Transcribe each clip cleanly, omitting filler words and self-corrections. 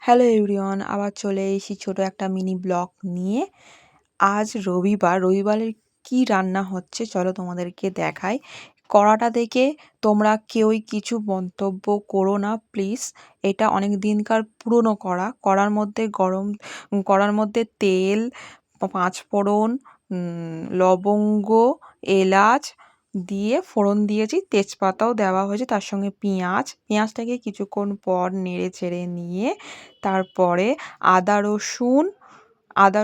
Hello everyone, আবার চলে এসেছি ছোট একটা মিনি ব্লগ নিয়ে। আজ রবিবারের কি রান্না হচ্ছে চলো তোমাদেরকে দেখাই। কড়াটা দেখে তোমরা কেউই কিছু মন্তব্য করো না প্লিজ। এটা অনেক দিনকার পুরনো কড়া। কড়ার মধ্যে তেল, পাঁচফোড়ন, লবঙ্গ, এলাচ দিয়ে ফোড়ন দিয়েছি, তেজপাতাও দেওয়া হয়েছে, তার সঙ্গে পেঁয়াজটাকে কিছুক্ষণ পর নেড়ে চেড়ে নিয়ে তারপরে আদা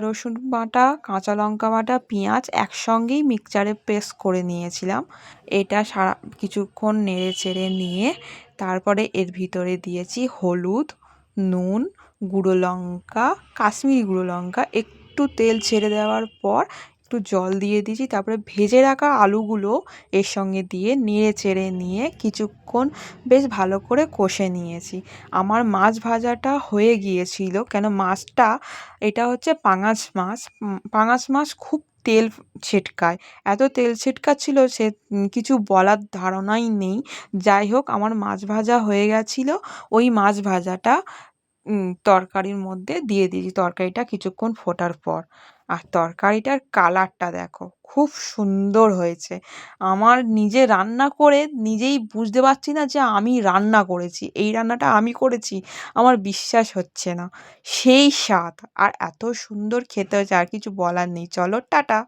রসুন বাটা, কাঁচা লঙ্কা বাটা, পেঁয়াজ একসঙ্গেই মিক্সচারে পেস্ট করে নিয়েছিলাম। এটা কিছুক্ষণ নেড়ে চেড়ে নিয়ে তারপরে এর ভিতরে দিয়েছি হলুদ, নুন, গুঁড়ো লঙ্কা, কাশ্মীরি গুঁড়ো লঙ্কা। একটু তেল ছেড়ে দেওয়ার পর একটু জল দিয়ে দিয়েছি, তারপরে ভেজে রাখা আলুগুলো এর সঙ্গে দিয়ে নেড়ে চেড়ে নিয়ে কিছুক্ষণ বেশ ভালো করে কষে নিয়েছি। আমার মাছ ভাজাটা হয়ে গিয়েছিল, কেন মাছটা এটা হচ্ছে পাঙাশ মাছ খুব তেল ছিটকায়। এত তেল ছিটকাচ্ছিল সে কিছু বলার ধারণাই নেই। যাই হোক, আমার মাছ ভাজা হয়ে গেছিলো। ওই মাছ ভাজাটা তরকারির মধ্যে দিয়ে দিয়েছি তরকারিটা কিছুক্ষণ ফোটার পর। আর তরকারিটার কালারটা দেখো, খুব সুন্দর হয়েছে। আমার নিজে রান্না করে নিজেই বুঝতে পারছি না যে আমি রান্না করেছি, এই রান্নাটা আমি করেছি। আমার বিশ্বাস হচ্ছে না। সেই স্বাদ আর এত সুন্দর খেতে হয়েছে, আর কিছু বলার নেই। চলো টাটা।